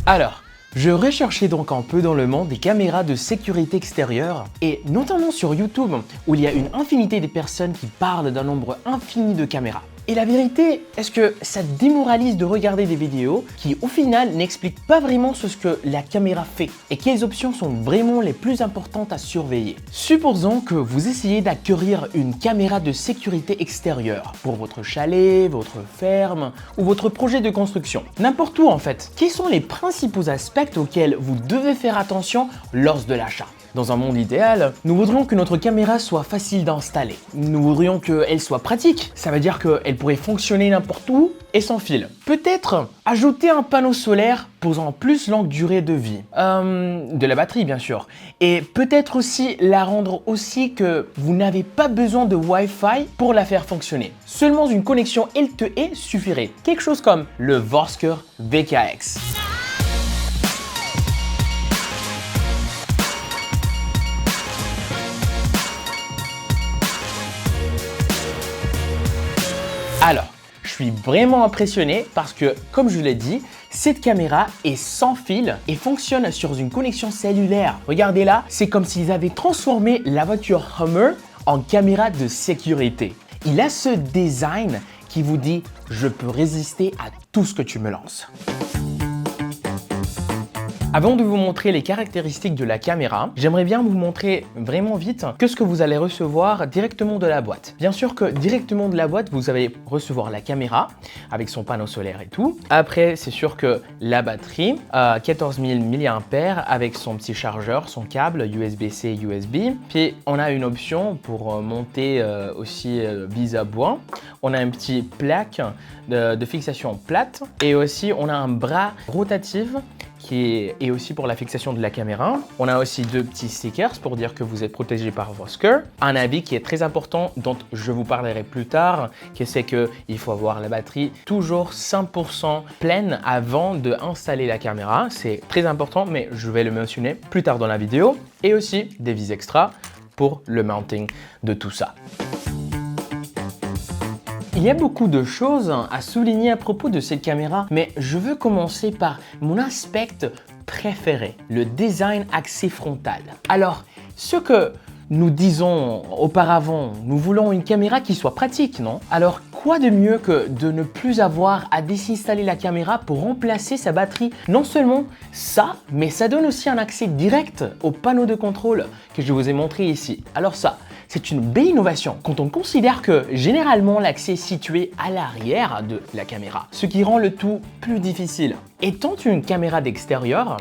Alors, je recherchais donc un peu dans le monde des caméras de sécurité extérieure et notamment sur YouTube où il y a une infinité de personnes qui parlent d'un nombre infini de caméras. Et la vérité, est-ce que ça te démoralise de regarder des vidéos qui au final n'expliquent pas vraiment ce que la caméra fait et quelles options sont vraiment les plus importantes à surveiller? Supposons que vous essayez d'acquérir une caméra de sécurité extérieure pour votre chalet, votre ferme ou votre projet de construction. N'importe où en fait. Quels sont les principaux aspects auxquels vous devez faire attention lors de l'achat? Dans un monde idéal, nous voudrions que notre caméra soit facile d'installer. Nous voudrions qu'elle soit pratique. Ça veut dire qu'elle pourrait fonctionner n'importe où et sans fil. Peut-être ajouter un panneau solaire pour en plus longue durée de vie. De la batterie bien sûr. Et peut-être aussi la rendre aussi que vous n'avez pas besoin de Wi-Fi pour la faire fonctionner. Seulement une connexion LTE suffirait. Quelque chose comme le Vosker VKX. Alors, je suis vraiment impressionné parce que, comme je l'ai dit, cette caméra est sans fil et fonctionne sur une connexion cellulaire. Regardez là, c'est comme s'ils avaient transformé la voiture Hummer en caméra de sécurité. Il a ce design qui vous dit « Je peux résister à tout ce que tu me lances ». Avant de vous montrer les caractéristiques de la caméra, j'aimerais bien vous montrer vraiment vite que ce que vous allez recevoir directement de la boîte. Bien sûr que directement de la boîte, vous allez recevoir la caméra avec son panneau solaire et tout. Après, c'est sûr que la batterie, 14 000 mAh avec son petit chargeur, son câble USB-C, USB. Puis, on a une option pour monter aussi bise à bois. On a un petit plaque de fixation plate et aussi on a un bras rotatif qui est aussi pour la fixation de la caméra. On a aussi deux petits stickers pour dire que vous êtes protégé par Vosker. Un avis qui est très important dont je vous parlerai plus tard, qui c'est qu'il faut avoir la batterie toujours 100% pleine avant d'installer la caméra. C'est très important, mais je vais le mentionner plus tard dans la vidéo. Et aussi des vis extra pour le mounting de tout ça. Il y a beaucoup de choses à souligner à propos de cette caméra, mais je veux commencer par mon aspect préféré, le design axé frontal. Alors, ce que nous disons auparavant, nous voulons une caméra qui soit pratique, non? Alors, quoi de mieux que de ne plus avoir à désinstaller la caméra pour remplacer sa batterie? Non seulement ça, mais ça donne aussi un accès direct au panneau de contrôle que je vous ai montré ici. Alors ça, c'est une belle innovation quand on considère que généralement l'accès est situé à l'arrière de la caméra, ce qui rend le tout plus difficile. Étant une caméra d'extérieur,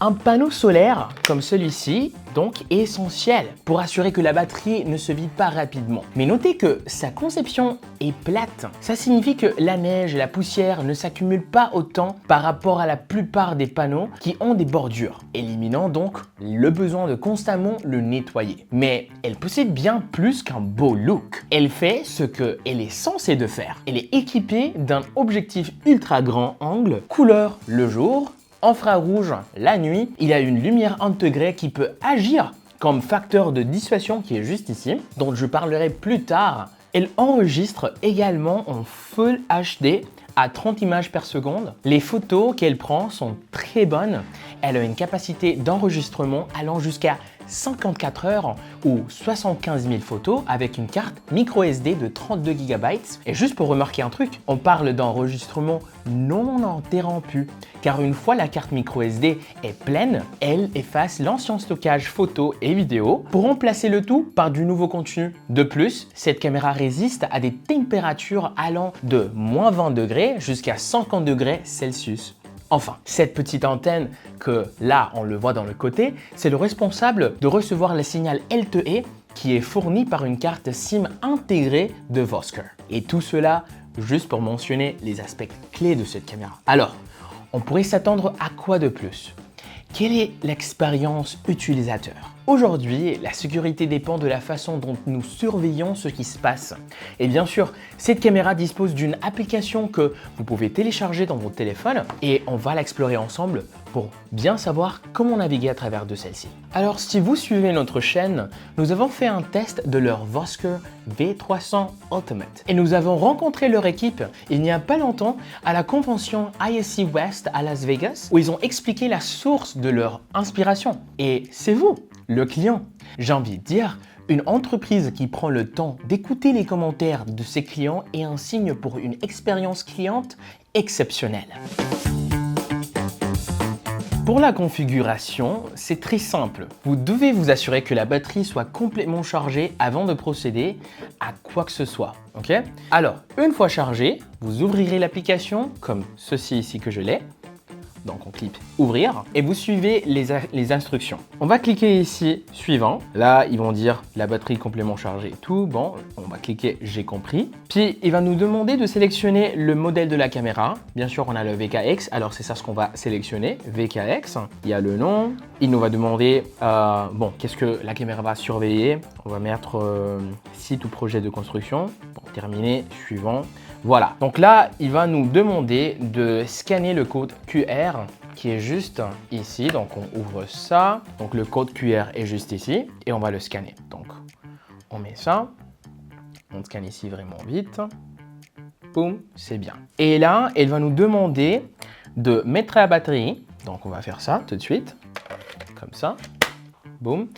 un panneau solaire comme celui-ci donc est essentiel pour assurer que la batterie ne se vide pas rapidement. Mais notez que sa conception est plate. Ça signifie que la neige et la poussière ne s'accumulent pas autant par rapport à la plupart des panneaux qui ont des bordures, éliminant donc le besoin de constamment le nettoyer. Mais elle possède bien plus qu'un beau look. Elle fait ce qu'elle est censée de faire. Elle est équipée d'un objectif ultra grand angle, couleur le jour, infrarouge la nuit. Il a une lumière intégrée qui peut agir comme facteur de dissuasion qui est juste ici, dont je parlerai plus tard. Elle enregistre également en Full HD à 30 images par seconde. Les photos qu'elle prend sont très bonnes. Elle a une capacité d'enregistrement allant jusqu'à 54 heures ou 75 000 photos avec une carte micro SD de 32 GB. Et juste pour remarquer un truc, on parle d'enregistrement non interrompu car une fois la carte micro SD est pleine, elle efface l'ancien stockage photo et vidéo pour remplacer le tout par du nouveau contenu. De plus, cette caméra résiste à des températures allant de moins 20 degrés jusqu'à 50 degrés Celsius. Enfin, cette petite antenne que là, on le voit dans le côté, c'est le responsable de recevoir le signal LTE qui est fourni par une carte SIM intégrée de Vosker. Et tout cela juste pour mentionner les aspects clés de cette caméra. Alors, on pourrait s'attendre à quoi de plus? Quelle est l'expérience utilisateur? Aujourd'hui, la sécurité dépend de la façon dont nous surveillons ce qui se passe. Et bien sûr, cette caméra dispose d'une application que vous pouvez télécharger dans votre téléphone et on va l'explorer ensemble pour bien savoir comment naviguer à travers de celle-ci. Alors si vous suivez notre chaîne, nous avons fait un test de leur Vosker V300 Ultimate et nous avons rencontré leur équipe il n'y a pas longtemps à la convention ISC West à Las Vegas où ils ont expliqué la source de leur inspiration. Et c'est vous, le client. J'ai envie de dire, une entreprise qui prend le temps d'écouter les commentaires de ses clients est un signe pour une expérience cliente exceptionnelle. Pour la configuration, c'est très simple. Vous devez vous assurer que la batterie soit complètement chargée avant de procéder à quoi que ce soit. Ok? Alors, une fois chargée, vous ouvrirez l'application comme ceci ici que je l'ai. Donc on clique ouvrir et vous suivez les instructions. On va cliquer ici suivant. Là, ils vont dire la batterie complètement chargée. Tout bon, on va cliquer j'ai compris. Puis il va nous demander de sélectionner le modèle de la caméra. Bien sûr, on a le VKX. Alors c'est ça ce qu'on va sélectionner. VKX. Il y a le nom. Il nous va demander qu'est-ce que la caméra va surveiller. On va mettre site ou projet de construction. Bon, terminé. Suivant. Voilà, donc là, il va nous demander de scanner le code QR qui est juste ici. Donc, on ouvre ça. Donc, le code QR est juste ici et on va le scanner. Donc, on met ça. On scanne ici vraiment vite. Boum, c'est bien. Et là, elle va nous demander de mettre la batterie. Donc, on va faire ça tout de suite. Comme ça. Boum.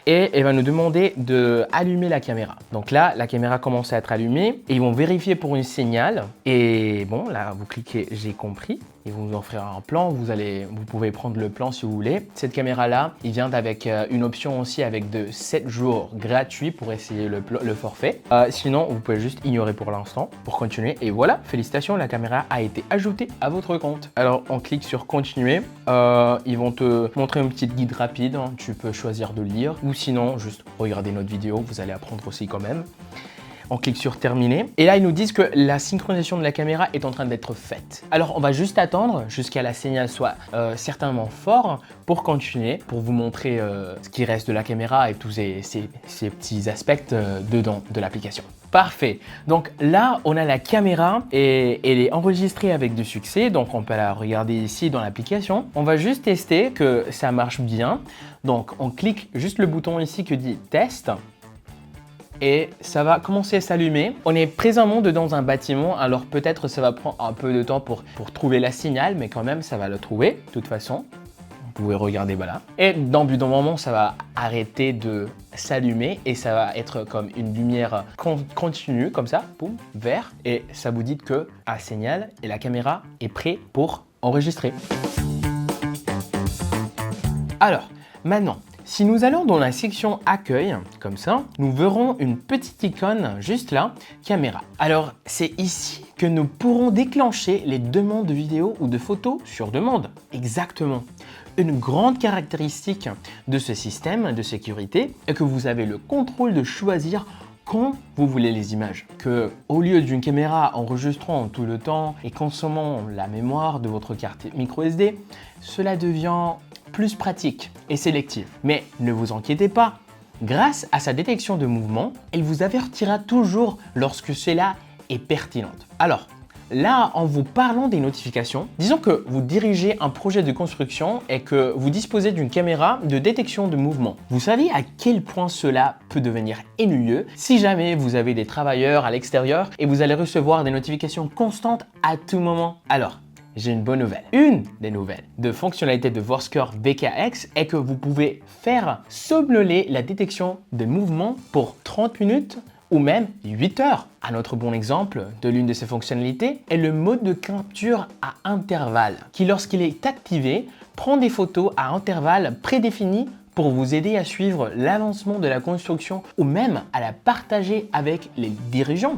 Et elle va nous demander d'allumer la caméra. Donc là, la caméra commence à être allumée et ils vont vérifier pour une signal. Et bon, là, vous cliquez « J'ai compris ». Ils vont vous offrir un plan. Vous pouvez prendre le plan si vous voulez. Cette caméra-là, il vient avec une option aussi avec de 7 jours gratuits pour essayer le forfait. Sinon, vous pouvez juste ignorer pour l'instant pour continuer. Et voilà, félicitations, la caméra a été ajoutée à votre compte. Alors, on clique sur « Continuer ». Ils vont te montrer une petite guide rapide. Hein. Tu peux choisir de lire ou sinon, juste regarder notre vidéo. Vous allez apprendre aussi quand même. On clique sur terminer et là ils nous disent que la synchronisation de la caméra est en train d'être faite. Alors on va juste attendre jusqu'à la signal soit certainement fort pour continuer, pour vous montrer ce qui reste de la caméra et tous ces petits aspects dedans de l'application. Parfait. Donc là, on a la caméra et elle est enregistrée avec du succès. Donc on peut la regarder ici dans l'application. On va juste tester que ça marche bien. Donc on clique juste le bouton ici qui dit test. Et ça va commencer à s'allumer. On est présentement dans un bâtiment, alors peut-être ça va prendre un peu de temps pour trouver la signal, mais quand même ça va le trouver de toute façon. Vous pouvez regarder, voilà. Et dans le moment, ça va arrêter de s'allumer et ça va être comme une lumière continue, comme ça, boum, vert. Et ça vous dit que un signal et la caméra est prête pour enregistrer. Alors, maintenant, si nous allons dans la section accueil, comme ça, nous verrons une petite icône juste là, caméra. Alors, c'est ici que nous pourrons déclencher les demandes de vidéos ou de photos sur demande. Exactement. Une grande caractéristique de ce système de sécurité est que vous avez le contrôle de choisir quand vous voulez les images. Que au lieu d'une caméra enregistrant tout le temps et consommant la mémoire de votre carte micro SD, cela devient plus pratique et sélectif. Mais ne vous inquiétez pas, grâce à sa détection de mouvement, elle vous avertira toujours lorsque cela est pertinent. Alors, là, en vous parlant des notifications, disons que vous dirigez un projet de construction et que vous disposez d'une caméra de détection de mouvement. Vous savez à quel point cela peut devenir ennuyeux si jamais vous avez des travailleurs à l'extérieur et vous allez recevoir des notifications constantes à tout moment. Alors, j'ai une bonne nouvelle. Une des nouvelles de fonctionnalité de Vosker VKX est que vous pouvez faire somnoler la détection de mouvement pour 30 minutes ou même 8 heures. Un autre bon exemple de l'une de ces fonctionnalités est le mode de capture à intervalles qui, lorsqu'il est activé, prend des photos à intervalles prédéfinis pour vous aider à suivre l'avancement de la construction ou même à la partager avec les dirigeants.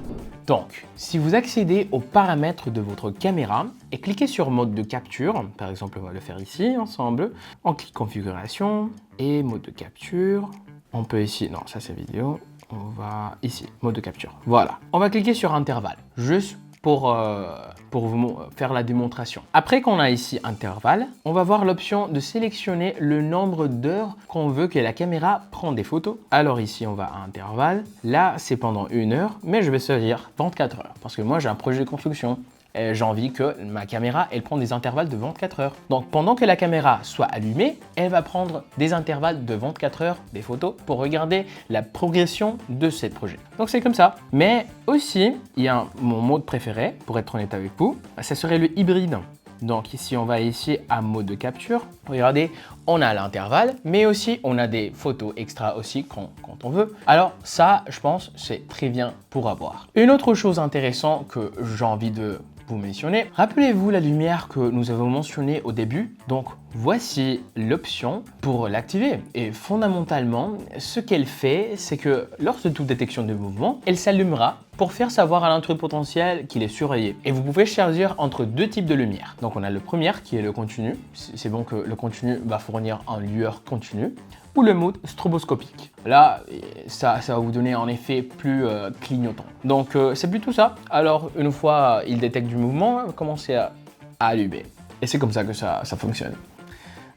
Donc, si vous accédez aux paramètres de votre caméra et cliquez sur mode de capture, par exemple on va le faire ici ensemble, on clique configuration et mode de capture, on peut ici, non ça c'est vidéo, on va ici, mode de capture, voilà. On va cliquer sur intervalle, juste pour vous faire la démonstration. Après qu'on a ici intervalle, on va voir l'option de sélectionner le nombre d'heures qu'on veut que la caméra prenne des photos. Alors ici, on va à intervalle. Là, c'est pendant 1 heure, mais je vais choisir 24 heures parce que moi, j'ai un projet de construction. j'ai envie que ma caméra, elle prend des intervalles de 24 heures. Donc pendant que la caméra soit allumée, elle va prendre des intervalles de 24 heures des photos pour regarder la progression de ce projet. Donc c'est comme ça. Mais aussi, il y a mon mode préféré, pour être honnête avec vous, ça serait le hybride. Donc ici, on va ici à mode de capture. Regardez, on a l'intervalle, mais aussi on a des photos extra aussi quand on veut. Alors ça, je pense, c'est très bien pour avoir. Une autre chose intéressante que j'ai envie de vous mentionner, rappelez-vous la lumière que nous avons mentionnée au début. Donc voici l'option pour l'activer. Et fondamentalement, ce qu'elle fait, c'est que lors de toute détection de mouvement, elle s'allumera pour faire savoir à l'intrus potentiel qu'il est surveillé. Et vous pouvez choisir entre deux types de lumière. Donc on a le premier qui est le continu. C'est bon que le continu va fournir une lueur continue, ou le mode stroboscopique. Là, ça va vous donner un effet plus clignotant. Donc c'est plutôt ça. Alors une fois il détecte du mouvement, commencez à allumer. Et c'est comme ça que ça fonctionne.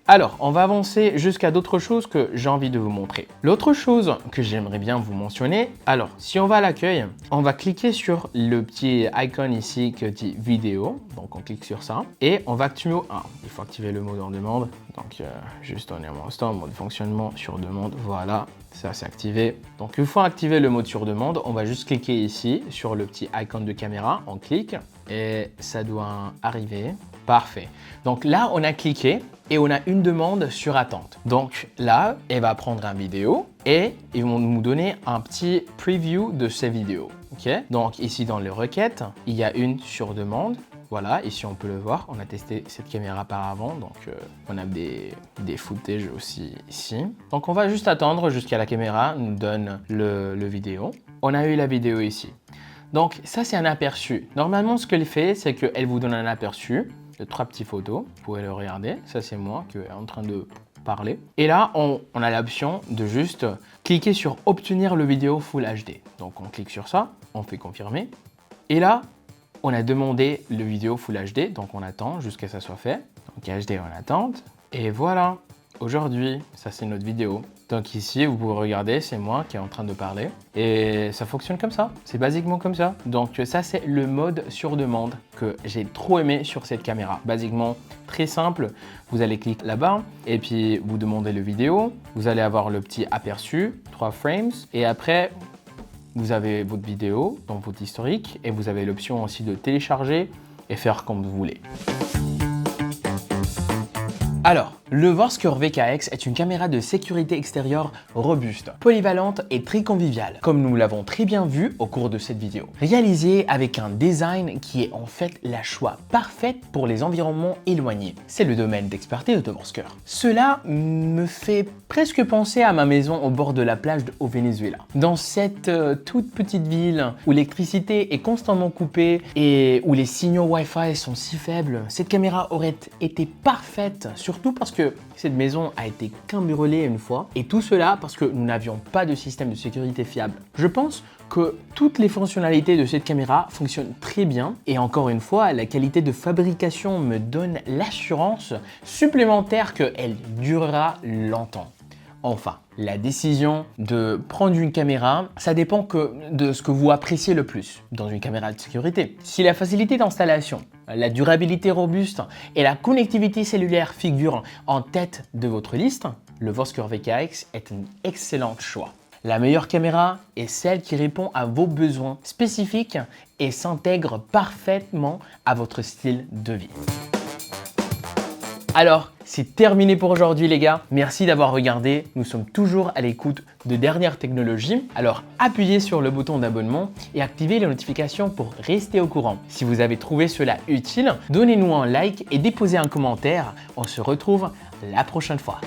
Alors, on va avancer jusqu'à d'autres choses que j'ai envie de vous montrer. L'autre chose que j'aimerais bien vous mentionner, alors, si on va à l'accueil, on va cliquer sur le petit icône ici qui dit vidéo. Donc, on clique sur ça et on va activer il faut activer le mode en demande. Donc, juste un instant, mode fonctionnement sur demande. Voilà, ça c'est activé. Donc, une fois activé le mode sur demande, on va juste cliquer ici sur le petit icône de caméra. On clique et ça doit arriver. Parfait. Donc là, on a cliqué et on a une demande sur attente. Donc là, elle va prendre une vidéo et ils vont nous donner un petit preview de ces vidéos. Okay. Donc ici dans les requêtes, il y a une sur demande. Voilà, ici on peut le voir, on a testé cette caméra par avant, donc on a des footages aussi ici. Donc on va juste attendre jusqu'à la caméra nous donne le vidéo. On a eu la vidéo ici. Donc ça c'est un aperçu. Normalement ce qu'elle fait, c'est qu'elle vous donne un aperçu de 3 petites photos. Vous pouvez le regarder, ça c'est moi qui est en train de parler. Et là on a l'option de juste cliquer sur obtenir le vidéo Full HD. Donc on clique sur ça, on fait confirmer. Et là on a demandé le vidéo Full HD, donc on attend jusqu'à ce que ça soit fait. Donc HD en attente. Et voilà, aujourd'hui, ça c'est notre vidéo. Donc ici, vous pouvez regarder, c'est moi qui est en train de parler. Et ça fonctionne comme ça, c'est basiquement comme ça. Donc ça c'est le mode sur demande que j'ai trop aimé sur cette caméra. Basiquement, très simple, vous allez cliquer là-bas et puis vous demandez le vidéo. Vous allez avoir le petit aperçu, 3 frames. Et après, vous avez votre vidéo dans votre historique et vous avez l'option aussi de télécharger et faire comme vous voulez. Alors, le Vorscore VKX est une caméra de sécurité extérieure robuste, polyvalente et très conviviale, comme nous l'avons très bien vu au cours de cette vidéo. Réalisée avec un design qui est en fait la choix parfaite pour les environnements éloignés. C'est le domaine d'expertise de Vorscore. Cela me fait presque penser à ma maison au bord de la plage au Venezuela. Dans cette toute petite ville où l'électricité est constamment coupée et où les signaux Wi-Fi sont si faibles, cette caméra aurait été parfaite, surtout parce que cette maison a été cambriolée une fois et tout cela parce que nous n'avions pas de système de sécurité fiable. Je pense que toutes les fonctionnalités de cette caméra fonctionnent très bien et encore une fois, la qualité de fabrication me donne l'assurance supplémentaire qu'elle durera longtemps. Enfin, la décision de prendre une caméra, ça dépend de ce que vous appréciez le plus dans une caméra de sécurité. Si la facilité d'installation, la durabilité robuste et la connectivité cellulaire figurent en tête de votre liste, le Vorscore VKX est un excellent choix. La meilleure caméra est celle qui répond à vos besoins spécifiques et s'intègre parfaitement à votre style de vie. Alors, c'est terminé pour aujourd'hui les gars. Merci d'avoir regardé. Nous sommes toujours à l'écoute de dernières technologies. Alors, appuyez sur le bouton d'abonnement et activez les notifications pour rester au courant. Si vous avez trouvé cela utile, donnez-nous un like et déposez un commentaire. On se retrouve la prochaine fois.